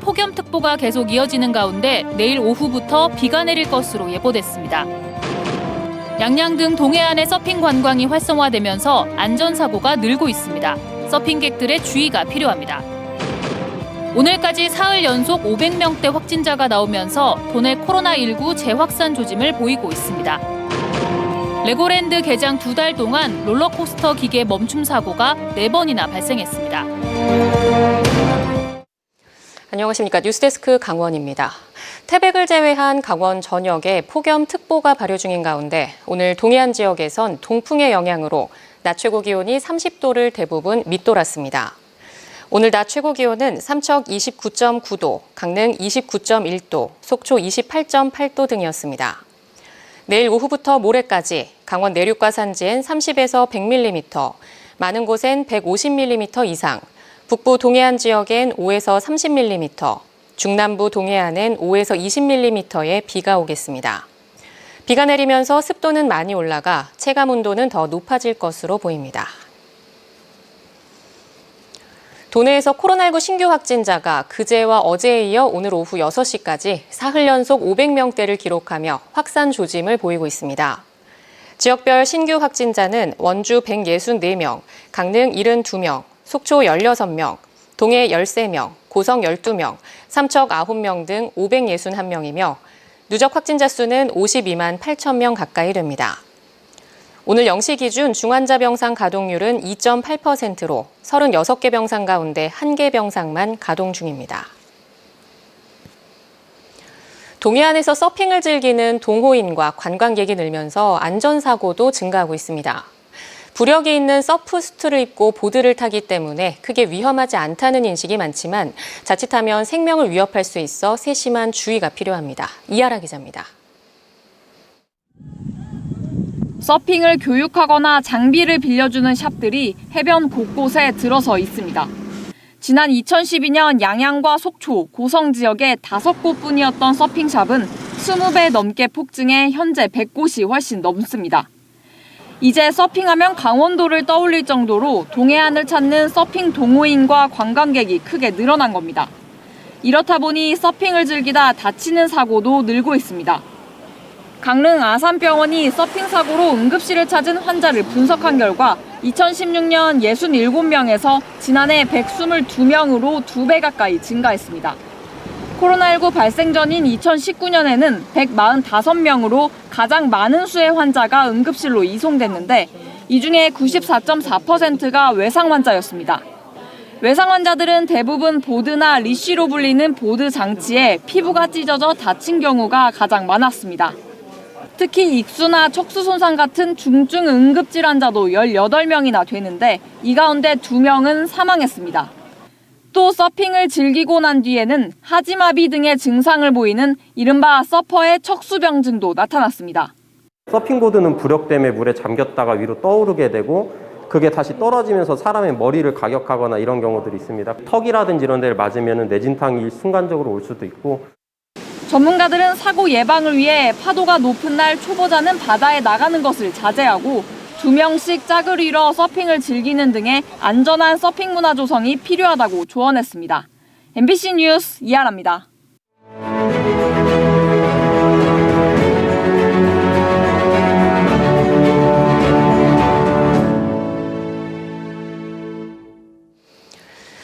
폭염특보가 계속 이어지는 가운데 내일 오후부터 비가 내릴 것으로 예보됐습니다. 양양 등 동해안의 서핑 관광이 활성화되면서 안전사고가 늘고 있습니다. 서핑객들의 주의가 필요합니다. 오늘까지 사흘 연속 500명대 확진자가 나오면서 도내 코로나19 재확산 조짐을 보이고 있습니다. 레고랜드 개장 2달 동안 롤러코스터 기계 멈춤 사고가 4번이나 발생했습니다. 안녕하십니까. 뉴스데스크 강원입니다. 태백을 제외한 강원 전역에 폭염특보가 발효 중인 가운데 오늘 동해안 지역에선 동풍의 영향으로 낮 최고 기온이 30도를 대부분 밑돌았습니다. 오늘 낮 최고 기온은 삼척 29.9도, 강릉 29.1도, 속초 28.8도 등이었습니다. 내일 오후부터 모레까지 강원 내륙과 산지엔 30에서 100mm, 많은 곳엔 150mm 이상, 북부 동해안 지역엔 5에서 30mm, 중남부 동해안엔 5에서 20mm의 비가 오겠습니다. 비가 내리면서 습도는 많이 올라가 체감 온도는 더 높아질 것으로 보입니다. 도내에서 코로나19 신규 확진자가 그제와 어제에 이어 오늘 오후 6시까지 사흘 연속 500명대를 기록하며 확산 조짐을 보이고 있습니다. 지역별 신규 확진자는 원주 164명, 강릉 72명, 속초 16명, 동해 13명, 고성 12명, 삼척 9명 등 561명이며 누적 확진자 수는 52만 8천 명 가까이 됩니다. 오늘 0시 기준 중환자 병상 가동률은 2.8%로 36개 병상 가운데 1개 병상만 가동 중입니다. 동해안에서 서핑을 즐기는 동호인과 관광객이 늘면서 안전사고도 증가하고 있습니다. 부력이 있는 서프수트를 입고 보드를 타기 때문에 크게 위험하지 않다는 인식이 많지만 자칫하면 생명을 위협할 수 있어 세심한 주의가 필요합니다. 이하라 기자입니다. 서핑을 교육하거나 장비를 빌려주는 샵들이 해변 곳곳에 들어서 있습니다. 지난 2012년 양양과 속초, 고성 지역에 5곳뿐이었던 서핑샵은 20배 넘게 폭증해 현재 100곳이 훨씬 넘습니다. 이제 서핑하면 강원도를 떠올릴 정도로 동해안을 찾는 서핑 동호인과 관광객이 크게 늘어난 겁니다. 이렇다 보니 서핑을 즐기다 다치는 사고도 늘고 있습니다. 강릉 아산병원이 서핑 사고로 응급실을 찾은 환자를 분석한 결과 2016년 67명에서 지난해 122명으로 2배 가까이 증가했습니다. 코로나19 발생 전인 2019년에는 145명으로 가장 많은 수의 환자가 응급실로 이송됐는데 이 중에 94.4%가 외상 환자였습니다. 외상 환자들은 대부분 보드나 리쉬로 불리는 보드 장치에 피부가 찢어져 다친 경우가 가장 많았습니다. 특히 익수나 척수 손상 같은 중증 응급질 환자도 18명이나 되는데 이 가운데 2명은 사망했습니다. 또 서핑을 즐기고 난 뒤에는 하지마비 등의 증상을 보이는 이른바 서퍼의 척수병증도 나타났습니다. 서핑보드는 부력 때문에 물에 잠겼다가 위로 떠오르게 되고 그게 다시 떨어지면서 사람의 머리를 가격하거나 이런 경우들이 있습니다. 턱이라든지 이런 데를 맞으면 뇌진탕이 순간적으로 올 수도 있고. 전문가들은 사고 예방을 위해 파도가 높은 날 초보자는 바다에 나가는 것을 자제하고 2명씩 짝을 이뤄 서핑을 즐기는 등의 안전한 서핑 문화 조성이 필요하다고 조언했습니다. MBC 뉴스 이하라입니다.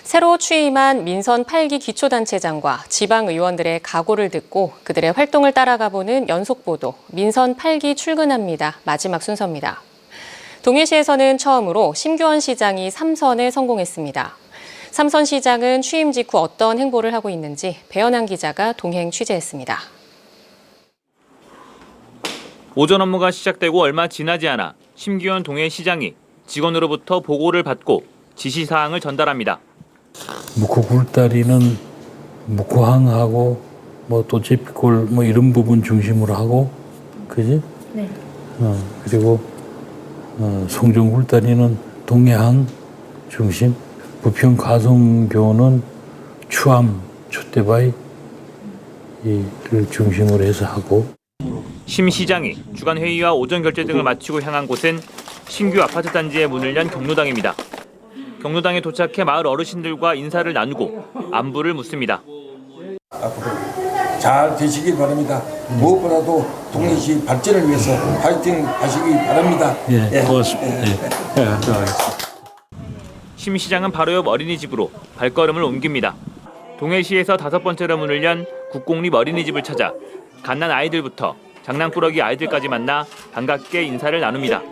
새로 취임한 민선 8기 기초단체장과 지방의원들의 각오를 듣고 그들의 활동을 따라가보는 연속보도 민선 8기 출근합니다. 마지막 순서입니다. 동해시에서는 처음으로 심규원 시장이 3선에 성공했습니다. 3선 시장은 취임 직후 어떤 행보를 하고 있는지 배현한 기자가 동행 취재했습니다. 오전 업무가 시작되고 얼마 지나지 않아 심규원 동해시장이 직원으로부터 보고를 받고 지시사항을 전달합니다. 묵호 굴다리는 묵호항하고 또 제피골 이런 부분 중심으로 하고, 그지? 네. 그리고 송정 굴다리는 동해항 중심, 부평 가성교는 추암, 촛대바위를 중심으로 해서 하고. 심 시장이 주간 회의와 오전 결제 등을 마치고 향한 곳은 신규 아파트 단지의 문을 연 경로당입니다. 경로당에 도착해 마을 어르신들과 인사를 나누고 안부를 묻습니다. 앞으로 잘 되시길 바랍니다. 무엇보다도 동해시 발전을 위해서 파이팅 하시기 바랍니다. 예, 고맙습니다. 심 시장은 바로 옆 어린이집으로 발걸음을 옮깁니다. 동해시에서 5번째로 문을 연 국공립 어린이집을 찾아 갓난 아이들부터 장난꾸러기 아이들까지 만나 반갑게 인사를 나눕니다.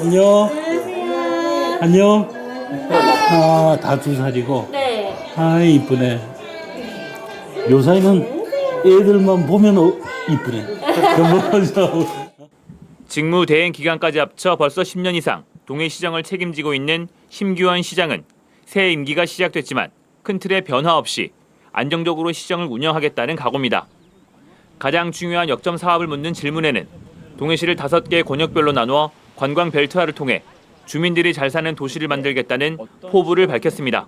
안녕. 안녕. 아, 다 2살이고. 네. 아, 이쁘네. 요사이는 애들만 보면 이쁘네. 직무 대행 기간까지 합쳐 벌써 10년 이상 동해시장을 책임지고 있는 심규원 시장은 새 임기가 시작됐지만 큰 틀의 변화 없이 안정적으로 시장을 운영하겠다는 각오입니다. 가장 중요한 역점 사업을 묻는 질문에는 동해시를 5개 권역별로 나누어 관광 벨트화를 통해 주민들이 잘 사는 도시를 만들겠다는 포부를 밝혔습니다.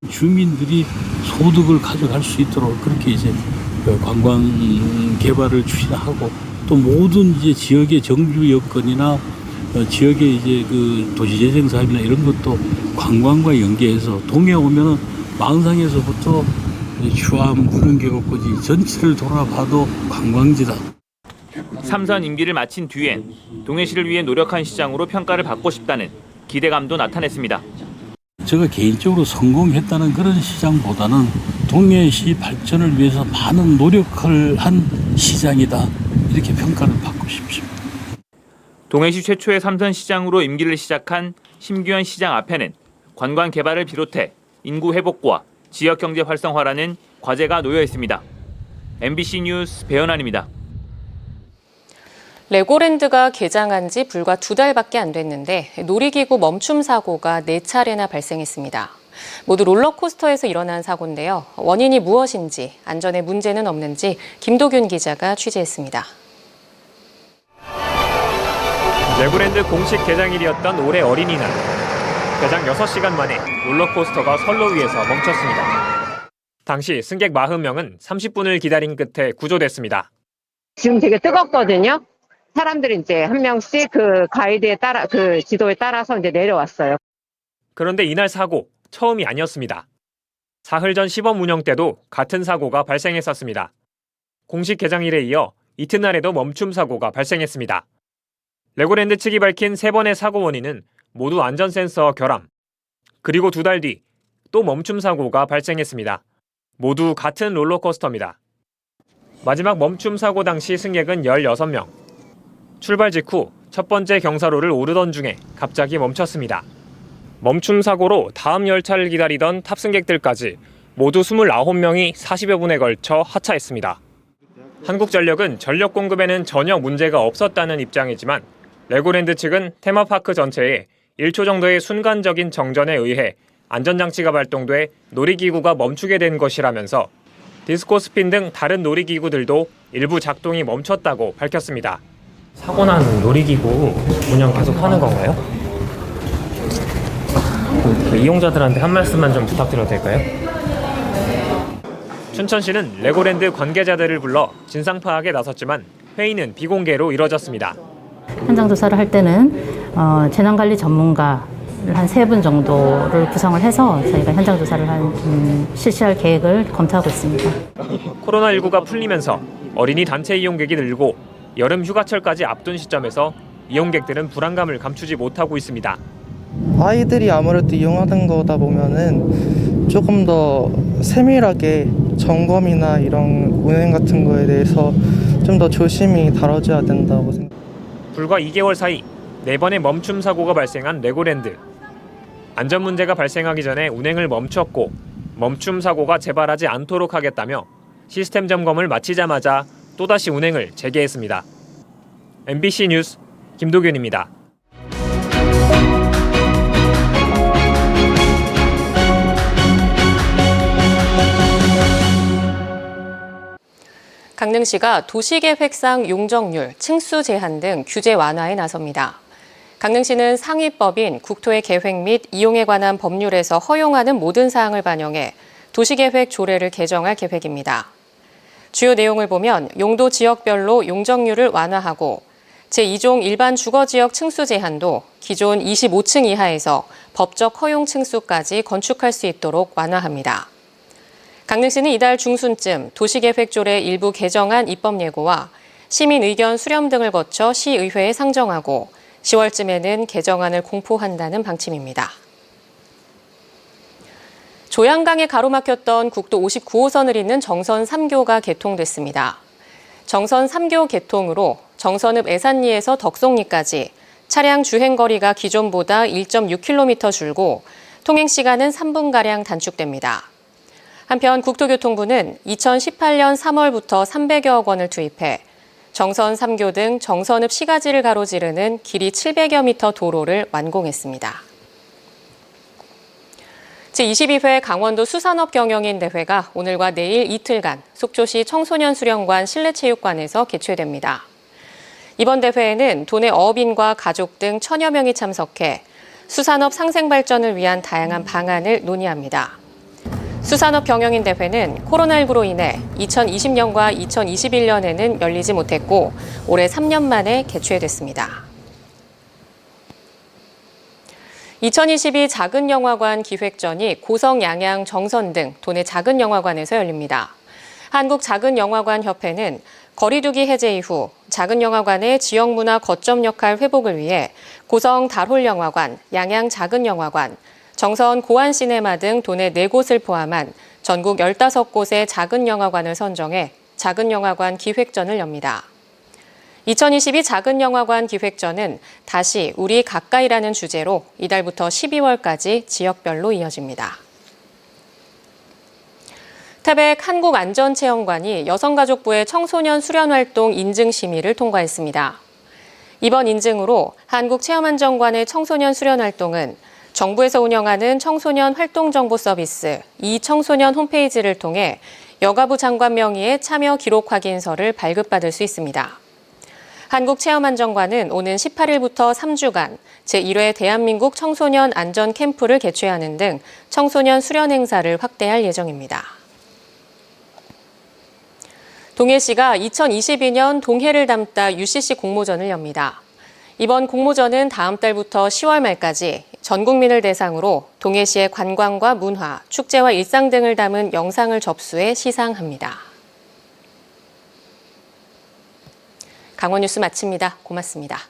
주민들이 소득을 가져갈 수 있도록 그렇게 이제 관광 개발을 추진하고 또 모든 이제 지역의 정규 여건이나 지역의 이제 그 도시재생 사업이나 이런 것도 관광과 연계해서 동해 오면은 망상에서부터 추암, 무릉계곡까지 전체를 돌아봐도 관광지다. 3선 임기를 마친 뒤엔 동해시를 위해 노력한 시장으로 평가를 받고 싶다는 기대감도 나타냈습니다. 제가 개인적으로 성공했다는 그런 시장보다는 동해시 발전을 위해서 많은 노력을 한 시장이다. 이렇게 평가를 받고 싶습니다. 동해시 최초의 3선 시장으로 임기를 시작한 심규현 시장 앞에는 관광 개발을 비롯해 인구 회복과 지역 경제 활성화라는 과제가 놓여 있습니다. MBC 뉴스 배현환입니다. 레고랜드가 개장한 지 불과 2달밖에 안 됐는데 놀이기구 멈춤 사고가 4차례나 발생했습니다. 모두 롤러코스터에서 일어난 사고인데요. 원인이 무엇인지, 안전에 문제는 없는지 김도균 기자가 취재했습니다. 레고랜드 공식 개장일이었던 올해 어린이날. 개장 6시간 만에 롤러코스터가 선로 위에서 멈췄습니다. 당시 승객 40명은 30분을 기다린 끝에 구조됐습니다. 지금 되게 뜨겁거든요. 사람들이 이제 한 명씩 그 가이드에 따라, 그 지도에 따라서 이제 내려왔어요. 그런데 이날 사고 처음이 아니었습니다. 사흘 전 시범 운영 때도 같은 사고가 발생했었습니다. 공식 개장일에 이어 이튿날에도 멈춤 사고가 발생했습니다. 레고랜드 측이 밝힌 3번의 사고 원인은 모두 안전센서 결함, 그리고 2달 뒤 또 멈춤 사고가 발생했습니다. 모두 같은 롤러코스터입니다. 마지막 멈춤 사고 당시 승객은 16명. 출발 직후 첫 번째 경사로를 오르던 중에 갑자기 멈췄습니다. 멈춤 사고로 다음 열차를 기다리던 탑승객들까지 모두 29명이 40여 분에 걸쳐 하차했습니다. 한국전력은 전력 공급에는 전혀 문제가 없었다는 입장이지만 레고랜드 측은 테마파크 전체에 1초 정도의 순간적인 정전에 의해 안전장치가 발동돼 놀이기구가 멈추게 된 것이라면서 디스코 스핀 등 다른 놀이기구들도 일부 작동이 멈췄다고 밝혔습니다. 사고 난 놀이기구 운영 계속 하는 건가요? 이용자들한테 한 말씀만 좀 부탁드려도 될까요? 춘천시는 레고랜드 관계자들을 불러 진상 파악에 나섰지만 회의는 비공개로 이뤄졌습니다. 현장 조사를 할 때는 재난관리 전문가를 한 3분 정도를 구성을 해서 저희가 현장 조사를 실시할 계획을 검토하고 있습니다. 코로나19가 풀리면서 어린이 단체 이용객이 늘고 여름 휴가철까지 앞둔 시점에서 이용객들은 불안감을 감추지 못하고 있습니다. 아이들이 아무래도 이용하는 거다 보면은 조금 더 세밀하게 점검이나 이런 운행 같은 거에 대해서 좀 더 조심히 다뤄줘야 된다고 생각합니다. 불과 2개월 사이 4번의 멈춤 사고가 발생한 레고랜드. 안전 문제가 발생하기 전에 운행을 멈췄고 멈춤 사고가 재발하지 않도록 하겠다며 시스템 점검을 마치자마자 또다시 운행을 재개했습니다. MBC 뉴스 김도균입니다. 강릉시가 도시계획상 용적률, 층수 제한 등 규제 완화에 나섭니다. 강릉시는 상위법인 국토의 계획 및 이용에 관한 법률에서 허용하는 모든 사항을 반영해 도시계획 조례를 개정할 계획입니다. 주요 내용을 보면 용도 지역별로 용적률을 완화하고 제2종 일반 주거지역 층수 제한도 기존 25층 이하에서 법적 허용 층수까지 건축할 수 있도록 완화합니다. 강릉시는 이달 중순쯤 도시계획조례 일부 개정안 입법 예고와 시민 의견 수렴 등을 거쳐 시의회에 상정하고 10월쯤에는 개정안을 공포한다는 방침입니다. 조양강에 가로막혔던 국도 59호선을 잇는 정선 3교가 개통됐습니다. 정선 3교 개통으로 정선읍 애산리에서 덕송리까지 차량 주행거리가 기존보다 1.6km 줄고 통행시간은 3분가량 단축됩니다. 한편 국토교통부는 2018년 3월부터 300여억 원을 투입해 정선 3교 등 정선읍 시가지를 가로지르는 길이 700여 미터 도로를 완공했습니다. 제22회 강원도 수산업 경영인 대회가 오늘과 내일 이틀간 속초시 청소년 수련관 실내체육관에서 개최됩니다. 이번 대회에는 도내 어업인과 가족 등 1000여 명이 참석해 수산업 상생 발전을 위한 다양한 방안을 논의합니다. 수산업 경영인 대회는 코로나19로 인해 2020년과 2021년에는 열리지 못했고 올해 3년 만에 개최됐습니다. 2022 작은영화관 기획전이 고성, 양양, 정선 등 도내 작은 영화관에서 열립니다. 한국작은영화관협회는 거리두기 해제 이후 작은 영화관의 지역문화 거점 역할 회복을 위해 고성 달홀영화관, 양양 작은영화관, 정선 고안시네마 등 도내 4곳을 포함한 전국 15곳의 작은 영화관을 선정해 작은 영화관 기획전을 엽니다. 2022 작은 영화관 기획전은 다시 우리 가까이라는 주제로 이달부터 12월까지 지역별로 이어집니다. 태백 한국안전체험관이 여성가족부의 청소년 수련활동 인증 심의를 통과했습니다. 이번 인증으로 한국체험안전관의 청소년 수련활동은 정부에서 운영하는 청소년 활동정보 서비스 이청소년 홈페이지를 통해 여가부 장관 명의의 참여 기록 확인서를 발급받을 수 있습니다. 한국체험안전관은 오는 18일부터 3주간 제1회 대한민국 청소년 안전 캠프를 개최하는 등 청소년 수련 행사를 확대할 예정입니다. 동해시가 2022년 동해를 담다 UCC 공모전을 엽니다. 이번 공모전은 다음 달부터 10월 말까지 전 국민을 대상으로 동해시의 관광과 문화, 축제와 일상 등을 담은 영상을 접수해 시상합니다. 강원 뉴스 마칩니다. 고맙습니다.